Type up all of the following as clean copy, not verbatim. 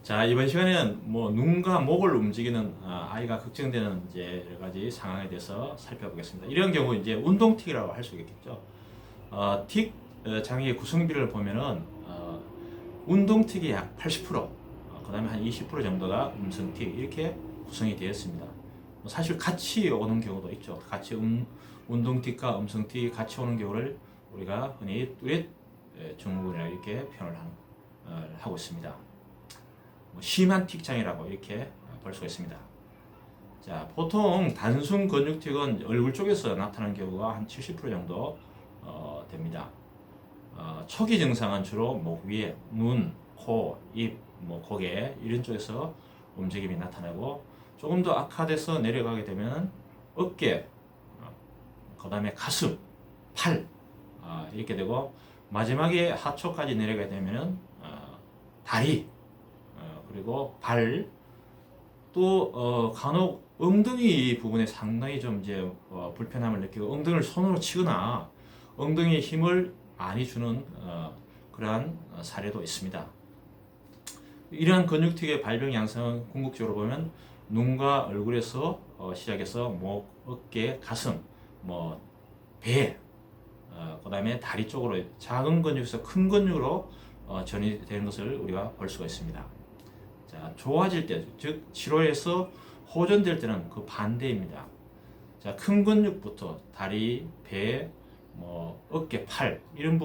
자, 이번 시간에는 눈과 목을 움직이는 아이가 걱정되는 이제 여러 가지 상황에 대해서 살펴보겠습니다. 이런 경우 이제 운동틱이라고 할 수 있겠죠. 틱 장애의 구성비를 보면은 운동틱이 약 80%, 그다음에 한 20% 정도가 음성틱 이렇게 구성이 되어 있습니다. 사실 같이 오는 경우도 있죠. 같이 운동틱과 음성틱이 같이 오는 경우를 우리가 흔히 뚜렛 증후군이라고 이렇게 표현을 하고 있습니다. 심한 틱장애라고 이렇게 볼 수가 있습니다. 자, 보통 단순 근육틱은 얼굴 쪽에서 나타나는 경우가 한 70% 정도 됩니다. 초기 증상은 주로 목 위에, 눈, 코, 입, 고개 이런 쪽에서 움직임이 나타나고 조금 더 악화돼서 내려가게 되면 어깨, 그 다음에 가슴, 팔 이렇게 되고 마지막에 하초까지 내려가게 되면 다리 그리고 발, 또 간혹 엉덩이 부분에 상당히 좀 이제 불편함을 느끼고 엉덩이를 손으로 치거나 엉덩이에 힘을 많이 주는 그러한 사례도 있습니다. 이러한 근육틱의 발병 양상은 궁극적으로 보면 눈과 얼굴에서 시작해서 목, 어깨, 가슴, 배, 그다음에 다리 쪽으로 작은 근육에서 큰 근육으로 전이되는 것을 우리가 볼 수가 있습니다. 자, 좋아질 때, 즉 치료에서 호전될 때는 그 반대입니다. 자, 큰 근육부터 다리, 배, 어깨, 팔 이런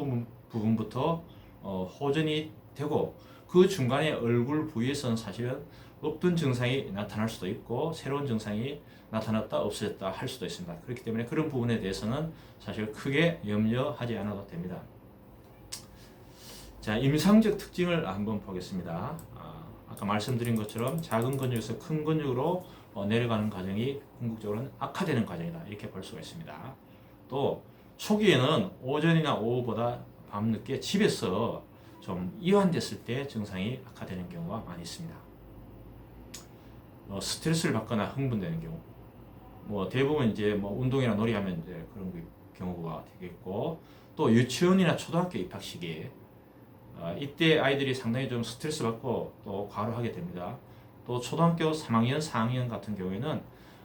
부분부터 호전이 되고 그 중간에 얼굴 부위에서는 사실은 없던 증상이 나타날 수도 있고 새로운 증상이 나타났다 없어졌다 할 수도 있습니다. 그렇기 때문에 그런 부분에 대해서는 사실 크게 염려하지 않아도 됩니다. 자, 임상적 특징을 한번 보겠습니다. 아까 말씀드린 것처럼 작은 근육에서 큰 근육으로 내려가는 과정이 궁극적으로는 악화되는 과정이다 이렇게 볼 수가 있습니다. 또 초기에는 오전이나 오후보다 밤늦게 집에서 좀 이완됐을 때 증상이 악화되는 경우가 많이 있습니다. 스트레스를 받거나 흥분되는 경우, 대부분 이제 운동이나 놀이하면 이제 그런 경우가 되겠고, 또 유치원이나 초등학교 입학 시기에 이때 아이들이 상당히 좀 스트레스 받고 또 과로하게 됩니다. 또 초등학교 3학년, 4학년 같은 경우에는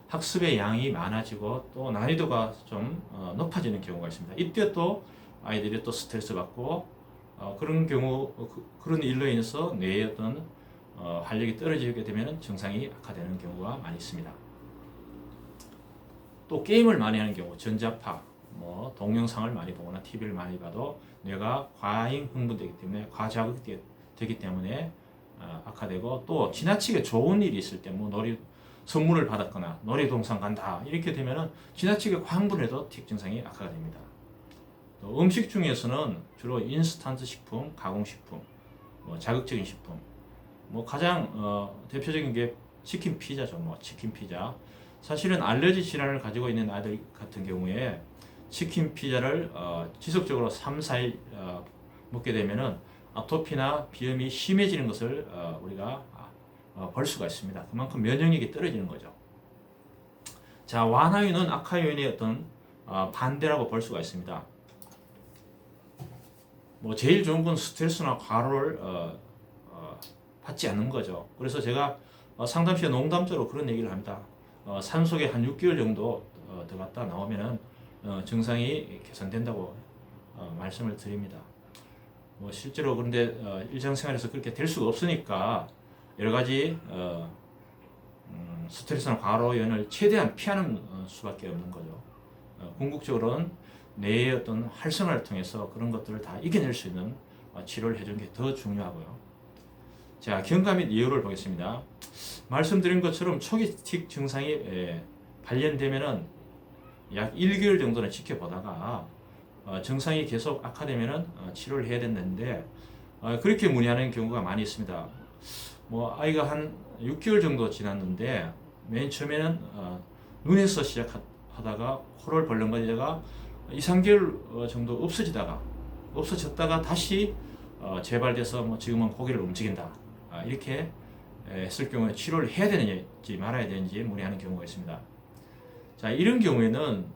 학습의 양이 많아지고 또 난이도가 좀 높아지는 경우가 있습니다. 이때 또 아이들이 또 스트레스 받고 그런 경우 그런 일로 인해서 뇌의 어떤 활력이 떨어지게 되면 증상이 악화되는 경우가 많이 있습니다. 또 게임을 많이 하는 경우, 전자파, 동영상을 많이 보거나 TV를 많이 봐도 뇌가 과잉 흥분되기 때문에 과자극되기 때문에 악화되고, 또 지나치게 좋은 일이 있을 때 선물을 받았거나 놀이동산 간다 이렇게 되면은 지나치게 광분해도 틱 증상이 악화가 됩니다. 또 음식 중에서는 주로 인스턴트 식품, 가공식품, 자극적인 식품, 가장 대표적인 게 치킨 피자죠. 치킨 피자. 사실은 알레르기 질환을 가지고 있는 아이들 같은 경우에 치킨 피자를 지속적으로 3, 4일 먹게 되면은 아토피나 비염이 심해지는 것을 우리가 볼 수가 있습니다. 그만큼 면역력이 떨어지는 거죠. 자, 완화유는 악화 요인의 어떤 반대라고 볼 수가 있습니다. 제일 좋은 건 스트레스나 과로를 받지 않는 거죠. 그래서 제가 상담 시에 농담적으로 그런 얘기를 합니다. 산속에 한 6개월 정도 들어갔다 나오면은 증상이 개선된다고 말씀을 드립니다. 실제로 그런데 일상생활에서 그렇게 될 수가 없으니까 여러 가지 스트레스나 과로 요인을 최대한 피하는 수밖에 없는 거죠. 궁극적으로는 뇌의 어떤 활성화를 통해서 그런 것들을 다 이겨낼 수 있는 치료를 해주는 게 더 중요하고요. 자, 경과 및 이유를 보겠습니다. 말씀드린 것처럼 초기 틱 증상이 발견되면은 약 1개월 정도는 지켜보다가 증상이 계속 악화되면은 치료를 해야 된다는데 그렇게 문의하는 경우가 많이 있습니다. 아이가 한 6개월 정도 지났는데 맨 처음에는 눈에서 시작하다가 코를 벌렁거리다가 2, 3개월 정도 없어졌다가 다시 재발돼서 지금은 고개를 움직인다. 이렇게 했을 경우에 치료를 해야 되는지 말아야 되는지 문의하는 경우가 있습니다. 자, 이런 경우에는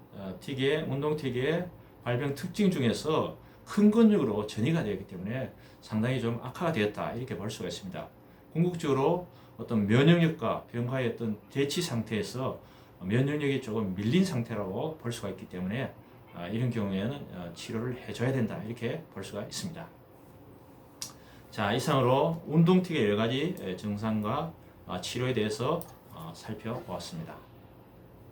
운동틱의 발병 특징 중에서 큰 근육으로 전이가 되었기 때문에 상당히 좀 악화가 되었다 이렇게 볼 수가 있습니다. 궁극적으로 어떤 면역력과 병과의 어떤 대치 상태에서 면역력이 조금 밀린 상태라고 볼 수가 있기 때문에 이런 경우에는 치료를 해줘야 된다 이렇게 볼 수가 있습니다. 자, 이상으로 운동틱의 여러 가지 증상과 치료에 대해서 살펴보았습니다.